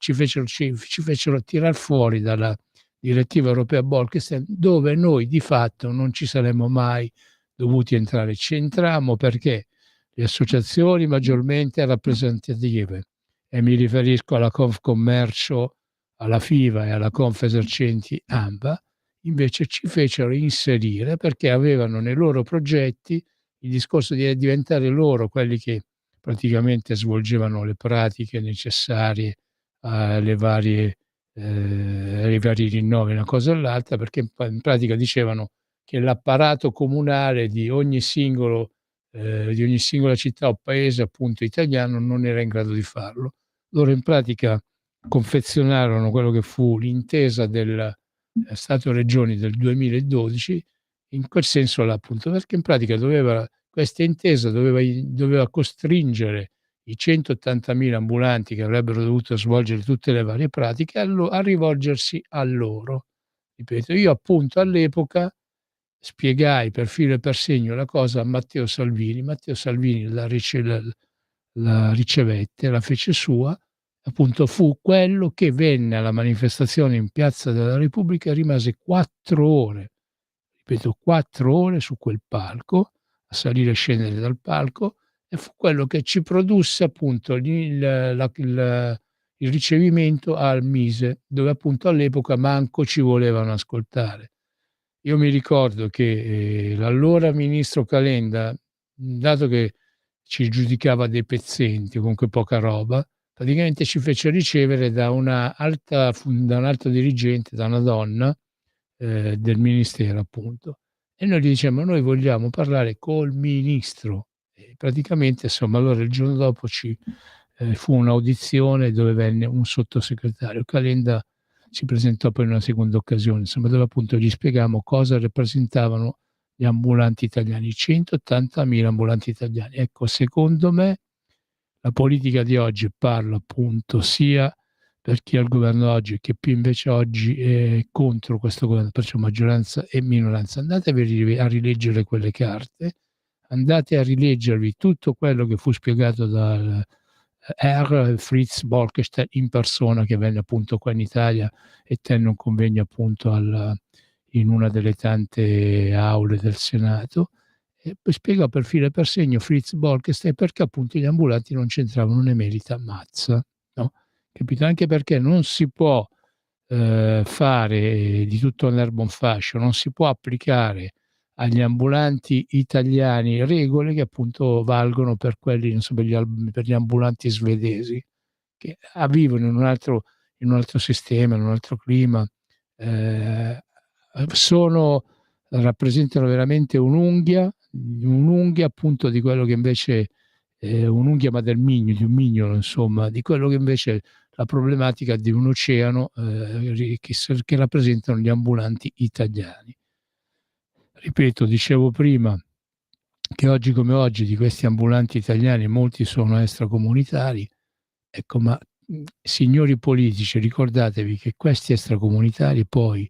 tirar fuori dalla direttiva europea Bolkestein, dove noi di fatto non ci saremmo mai dovuti entrare. Ci entrammo perché le associazioni maggiormente rappresentative, e mi riferisco alla Confcommercio, alla FIVA e alla Confesercenti ANPA, invece ci fecero inserire perché avevano nei loro progetti il discorso di diventare loro quelli che praticamente svolgevano le pratiche necessarie ai vari rinnovi, una cosa e l'altra, perché in pratica dicevano che l'apparato comunale di ogni singola città o paese appunto italiano non era in grado di farlo. Loro in pratica confezionarono quello che fu l'intesa del Stato-Regioni del 2012, in quel senso là appunto, perché in pratica questa intesa doveva costringere i 180.000 ambulanti che avrebbero dovuto svolgere tutte le varie pratiche a rivolgersi a loro. Ripeto, io appunto all'epoca spiegai per filo e per segno la cosa a Matteo Salvini la ricevette, la fece sua, appunto fu quello che venne alla manifestazione in Piazza della Repubblica e rimase 4 ore, ripeto 4 ore su quel palco, a salire e scendere dal palco, e fu quello che ci produsse appunto il ricevimento al Mise, dove appunto all'epoca manco ci volevano ascoltare. Io mi ricordo che l'allora ministro Calenda, dato che ci giudicava dei pezzenti, comunque poca roba, praticamente ci fece ricevere da un alto dirigente, da una donna del ministero appunto, e noi gli dicemmo: noi vogliamo parlare col ministro. E praticamente insomma allora il giorno dopo fu un'audizione dove venne un sottosegretario. Calenda si presentò poi in una seconda occasione, insomma, dove appunto gli spiegammo cosa rappresentavano gli ambulanti italiani, 180.000 ambulanti italiani. Ecco, secondo me la politica di oggi parla appunto sia per chi è al governo oggi che più invece oggi è contro questo governo, perciò maggioranza e minoranza. Andatevi a rileggere quelle carte, andate a rileggervi tutto quello che fu spiegato dal Fritz Bolkestein in persona, che venne appunto qua in Italia e tenne un convegno appunto in una delle tante aule del Senato, e poi spiegò per filo e per segno Fritz Bolkestein perché appunto gli ambulanti non c'entravano né merita mazza, no? Capito? Anche perché non si può fare di tutto l'erba un fascio, non si può applicare agli ambulanti italiani regole che appunto valgono per quelli, non so, per gli ambulanti svedesi, che vivono in un altro sistema, in un altro clima, rappresentano veramente un'unghia appunto di quello che invece un'unghia, ma di un mignolo, insomma, di quello che invece la problematica di un oceano che rappresentano gli ambulanti italiani. Ripeto, dicevo prima che oggi come oggi di questi ambulanti italiani molti sono extracomunitari, ecco, ma signori politici, ricordatevi che questi extracomunitari poi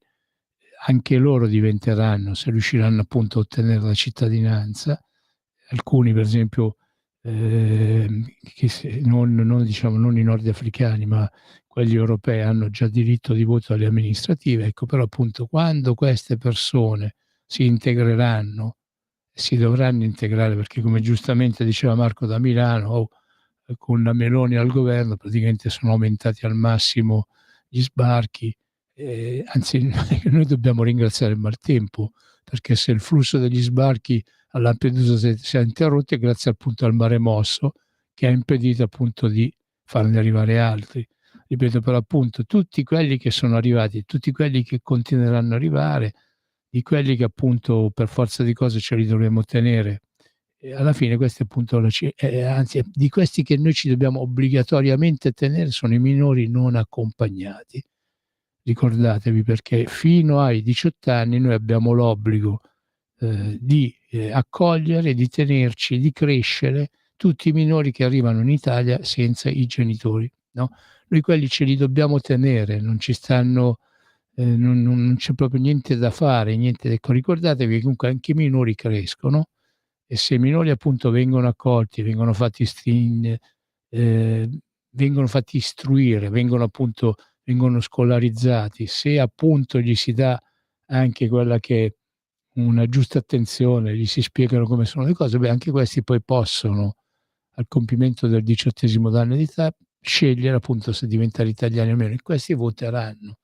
anche loro diventeranno, se riusciranno appunto a ottenere la cittadinanza, alcuni per esempio non i nordafricani, ma quelli europei hanno già diritto di voto alle amministrative. Ecco, però appunto quando queste persone si integreranno, si dovranno integrare, perché come giustamente diceva Marco da Milano, con la Meloni al governo praticamente sono aumentati al massimo gli sbarchi, anzi noi dobbiamo ringraziare il maltempo, perché se il flusso degli sbarchi a Lampedusa si è interrotto è grazie appunto al mare mosso, che ha impedito appunto di farne arrivare altri. Ripeto, per appunto tutti quelli che sono arrivati, tutti quelli che continueranno ad arrivare, di quelli che appunto per forza di cose ce li dovremo tenere. E alla fine questi appunto, anzi di questi che noi ci dobbiamo obbligatoriamente tenere sono i minori non accompagnati. Ricordatevi, perché fino ai 18 anni noi abbiamo l'obbligo di accogliere, di tenerci, di crescere tutti i minori che arrivano in Italia senza i genitori, no? Noi quelli ce li dobbiamo tenere, non ci stanno, non c'è proprio niente da fare, niente. Ecco, ricordatevi che comunque anche i minori crescono, e se i minori appunto vengono accolti, vengono fatti istruire, vengono scolarizzati, se appunto gli si dà anche quella che è una giusta attenzione, gli si spiegano come sono le cose, anche questi poi possono, al compimento del 18° anno di età, scegliere appunto se diventare italiani o meno, e questi voteranno.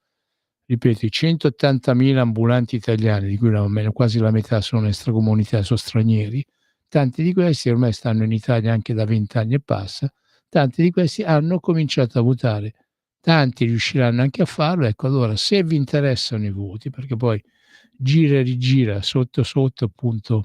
Ripeto, i 180.000 ambulanti italiani, di cui quasi la metà sono extracomunitari, sono stranieri, tanti di questi ormai stanno in Italia anche da 20 anni e passa, tanti di questi hanno cominciato a votare, tanti riusciranno anche a farlo. Ecco, allora se vi interessano i voti, perché poi gira e rigira, sotto appunto,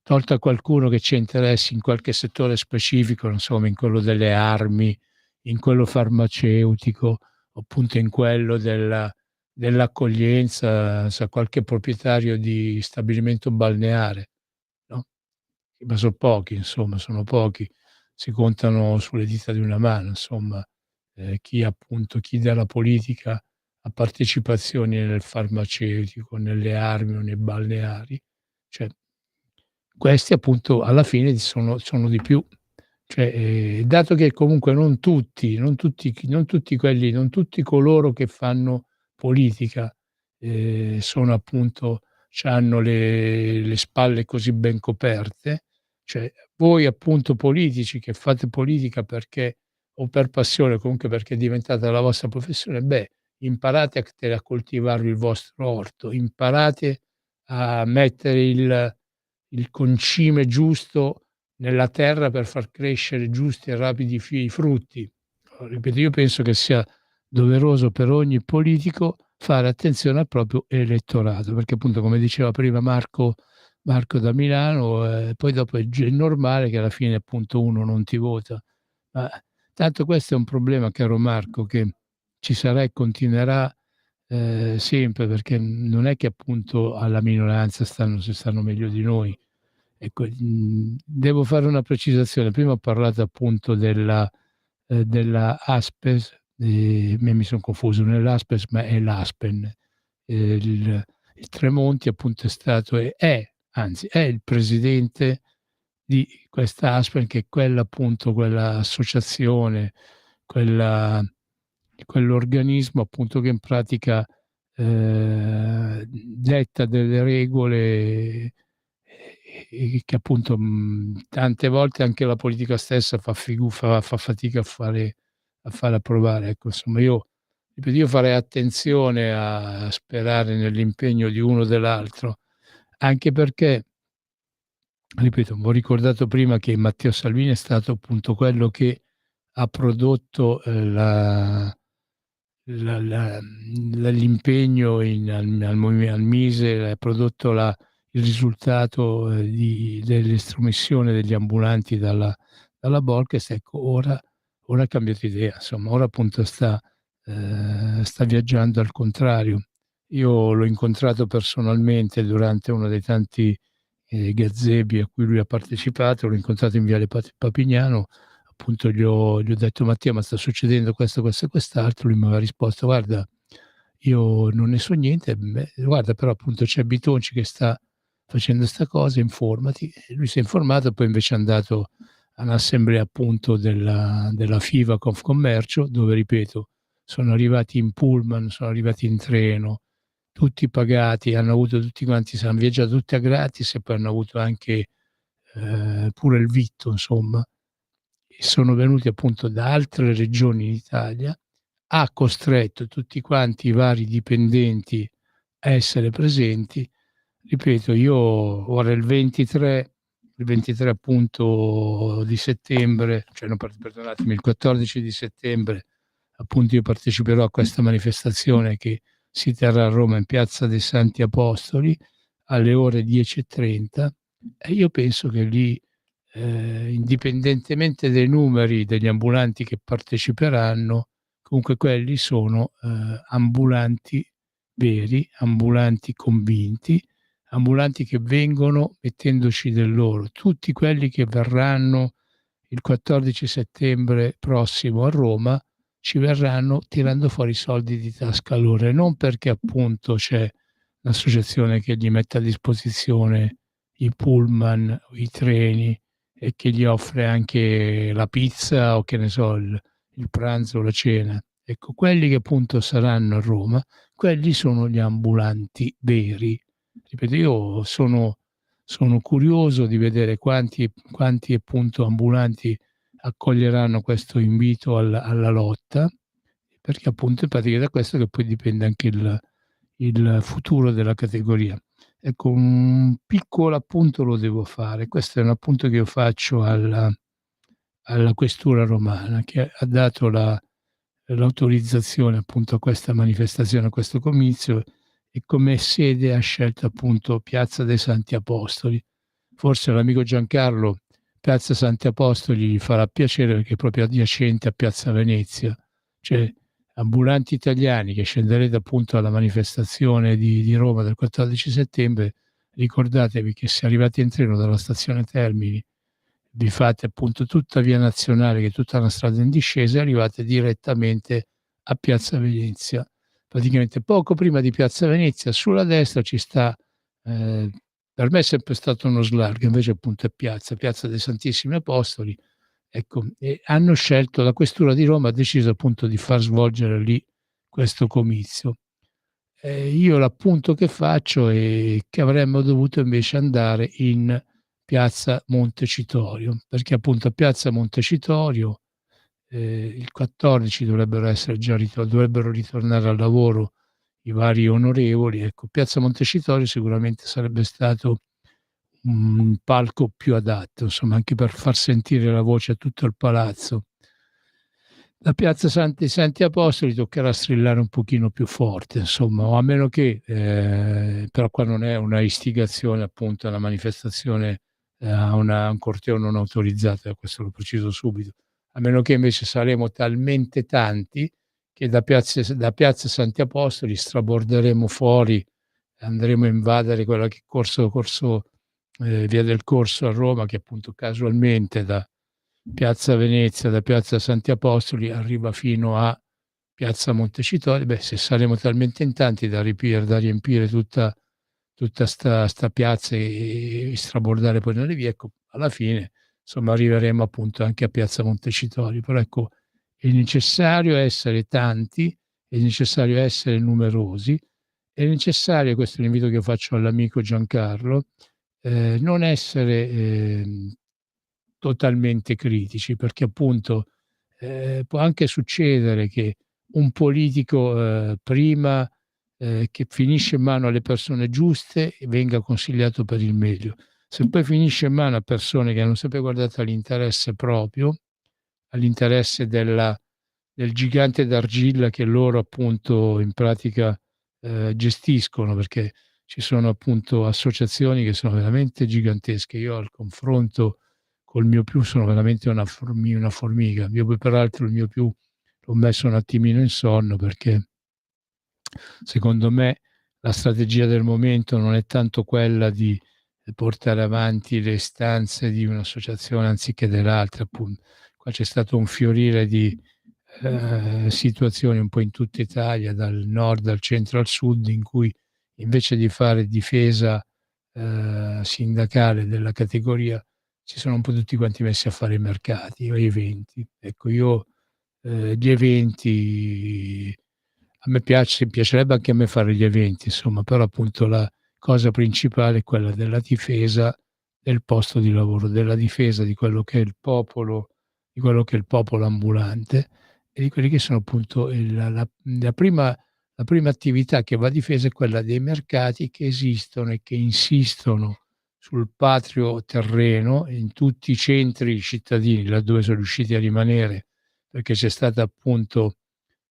tolto a qualcuno che ci interessi in qualche settore specifico, non so, come in quello delle armi, in quello farmaceutico, appunto in quello dell'accoglienza, sa, qualche proprietario di stabilimento balneare, no? Ma sono pochi, insomma, sono pochi, si contano sulle dita di una mano, insomma, chi dalla politica a partecipazioni nel farmaceutico, nelle armi o nei balneari, cioè questi appunto alla fine sono di più. Cioè, dato che comunque non tutti coloro che fanno politica, sono appunto, c'hanno le spalle così ben coperte, cioè voi appunto politici che fate politica perché o per passione o comunque perché è diventata la vostra professione, imparate a coltivarvi il vostro orto, imparate a mettere il concime giusto nella terra per far crescere giusti e rapidi frutti. Ripeto, io penso che sia doveroso per ogni politico fare attenzione al proprio elettorato, perché appunto, come diceva prima Marco da Milano, poi dopo è normale che alla fine appunto uno non ti vota. Ma tanto questo è un problema, caro Marco, che ci sarà e continuerà sempre, perché non è che appunto alla minoranza si stanno meglio di noi. Ecco, devo fare una precisazione. Prima ho parlato appunto della Aspes, mi son confuso, non è l'Aspes ma è l'Aspen. Il Tremonti appunto anzi è il presidente di questa Aspen, che è quella appunto, quella associazione, quell'organismo appunto che in pratica detta delle regole, e che appunto tante volte anche la politica stessa fa fatica a fare approvare. Ecco, insomma, io farei attenzione a sperare nell'impegno di uno o dell'altro, anche perché, ripeto, ho ricordato prima che Matteo Salvini è stato appunto quello che ha prodotto l'impegno al Mise, ha prodotto il risultato dell'estromissione degli ambulanti dalla Bolkestein. Ecco, ora ha cambiato idea, insomma, ora appunto sta viaggiando al contrario. Io l'ho incontrato personalmente durante uno dei tanti gazebi a cui lui ha partecipato, l'ho incontrato in Viale Papignano, appunto gli ho detto: "Mattia, ma sta succedendo questo e quest'altro", lui mi aveva risposto: "Guarda, io non ne so niente, guarda, però appunto c'è Bitonci che sta facendo sta cosa, informati. E lui si è informato, poi invece è andato a un'assemblea appunto della FIVA Confcommercio, dove, ripeto, sono arrivati in pullman, sono arrivati in treno, tutti pagati, hanno avuto tutti quanti, hanno viaggiato tutti a gratis e poi hanno avuto anche pure il vitto, insomma, e sono venuti appunto da altre regioni d'Italia, ha costretto tutti quanti i vari dipendenti a essere presenti. Ripeto, io ora il 23 appunto di settembre, cioè no, perdonatemi, il 14 di settembre appunto io parteciperò a questa manifestazione che si terrà a Roma in Piazza dei Santi Apostoli alle ore 10:30, e io penso che lì, indipendentemente dai numeri degli ambulanti che parteciperanno, comunque quelli sono ambulanti veri, ambulanti convinti, ambulanti che vengono mettendoci del loro. Tutti quelli che verranno il 14 settembre prossimo a Roma ci verranno tirando fuori i soldi di tasca loro, e non perché appunto c'è l'associazione che gli mette a disposizione i pullman, i treni, e che gli offre anche la pizza o che ne so, il pranzo o la cena. Ecco, quelli che appunto saranno a Roma, quelli sono gli ambulanti veri. Ripeto, io sono curioso di vedere quanti appunto ambulanti accoglieranno questo invito alla lotta, perché appunto in pratica da questo che poi dipende anche il futuro della categoria. Ecco, un piccolo appunto lo devo fare. Questo è un appunto che io faccio alla questura romana, che ha dato l'autorizzazione appunto a questa manifestazione, a questo comizio, e come sede ha scelto appunto Piazza dei Santi Apostoli. Forse l'amico Giancarlo Piazza Santi Apostoli gli farà piacere perché è proprio adiacente a Piazza Venezia, cioè ambulanti italiani che scenderete appunto alla manifestazione di Roma del 14 settembre, ricordatevi che se arrivate in treno dalla stazione Termini, vi fate appunto tutta via Nazionale, che è tutta una strada in discesa, e arrivate direttamente a Piazza Venezia. Praticamente poco prima di Piazza Venezia, sulla destra ci sta, per me è sempre stato uno slargo, invece appunto è Piazza dei Santissimi Apostoli. Ecco, e hanno scelto, la questura di Roma ha deciso appunto di far svolgere lì questo comizio. Io l'appunto che faccio è che avremmo dovuto invece andare in Piazza Montecitorio, perché appunto a Piazza Montecitorio il 14 dovrebbero ritornare al lavoro i vari onorevoli. Ecco, Piazza Montecitorio sicuramente sarebbe stato un palco più adatto, insomma, anche per far sentire la voce a tutto il palazzo. La Piazza Santi Apostoli toccherà strillare un pochino più forte, insomma, o a meno che, però qua non è una istigazione appunto a una manifestazione, a un corteo non autorizzato, questo lo preciso subito, a meno che invece saremo talmente tanti che da Piazza Santi Apostoli straborderemo fuori, andremo a invadere quella che è corso Via del Corso a Roma, che appunto casualmente da Piazza Venezia, da Piazza Santi Apostoli arriva fino a Piazza Montecitorio. Beh, se saremo talmente in tanti da riempire tutta sta piazza e strabordare poi nelle vie, ecco, alla fine insomma arriveremo appunto anche a Piazza Montecitorio. Però ecco, è necessario essere tanti, è necessario essere numerosi, è necessario, questo è l'invito che io faccio all'amico Giancarlo, non essere totalmente critici, perché appunto può anche succedere che un politico prima che finisce in mano alle persone giuste venga consigliato per il meglio. Se poi finisce in mano a persone che hanno sempre guardato all'interesse proprio, all'interesse del gigante d'argilla che loro appunto in pratica gestiscono, perché ci sono appunto associazioni che sono veramente gigantesche. Io al confronto col mio più sono veramente una formica. Io poi peraltro il mio più l'ho messo un attimino in sonno, perché secondo me la strategia del momento non è tanto quella di portare avanti le istanze di un'associazione anziché dell'altra. Appunto, qua c'è stato un fiorire di situazioni un po' in tutta Italia, dal nord al centro al sud, in cui invece di fare difesa sindacale della categoria, si sono un po' tutti quanti messi a fare i mercati o gli eventi. Ecco, io gli eventi, a me piacerebbe anche a me fare gli eventi, insomma, però appunto la cosa principale è quella della difesa del posto di lavoro, della difesa di quello che è il popolo, di quello che è il popolo ambulante e di quelli che sono appunto la prima attività che va difesa è quella dei mercati che esistono e che insistono sul patrio terreno in tutti i centri cittadini, laddove sono riusciti a rimanere, perché c'è stata appunto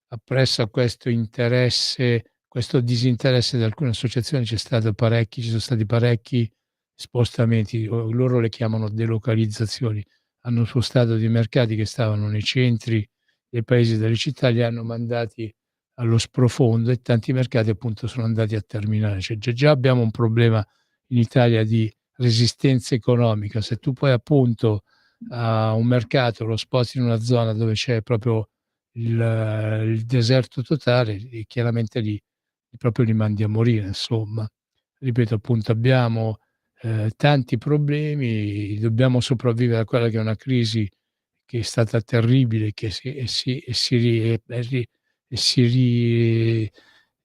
appresso a questo interesse, questo disinteresse di alcune associazioni, ci sono stati parecchi spostamenti, loro le chiamano delocalizzazioni, hanno spostato dei mercati che stavano nei centri dei paesi delle città, li hanno mandati allo sprofondo e tanti mercati appunto sono andati a terminare. Cioè, già abbiamo un problema in Italia di resistenza economica. Se tu poi appunto a un mercato lo sposti in una zona dove c'è proprio il deserto totale, e chiaramente lì proprio li mandi a morire, insomma. Ripeto, appunto, abbiamo tanti problemi, dobbiamo sopravvivere a quella che è una crisi che è stata terribile, che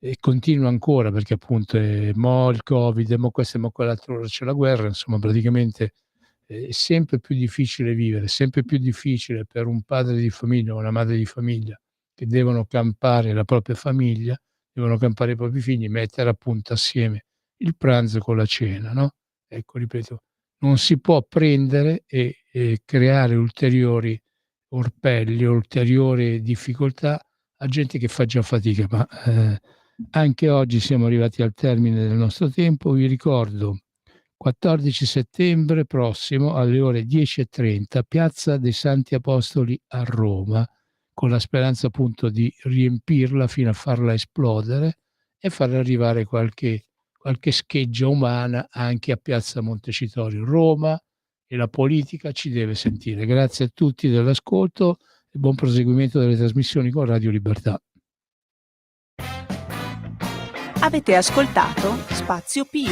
e continua ancora, perché appunto mo' il Covid, mo' questo e mo' quell'altro, ora c'è la guerra, insomma praticamente è sempre più difficile vivere, sempre più difficile per un padre di famiglia o una madre di famiglia che devono campare la propria famiglia, devono campare i propri figli, mettere appunto assieme il pranzo con la cena, no, ecco, ripeto, non si può prendere e creare ulteriori orpelli, ulteriori difficoltà a gente che fa già fatica, ma anche oggi siamo arrivati al termine del nostro tempo. Vi ricordo 14 settembre prossimo alle ore 10:30, Piazza dei Santi Apostoli a Roma, con la speranza appunto di riempirla fino a farla esplodere e far arrivare qualche scheggia umana anche a Piazza Montecitorio. Roma e la politica ci deve sentire. Grazie a tutti dell'ascolto e buon proseguimento delle trasmissioni con Radio Libertà. Avete ascoltato Spazio Più.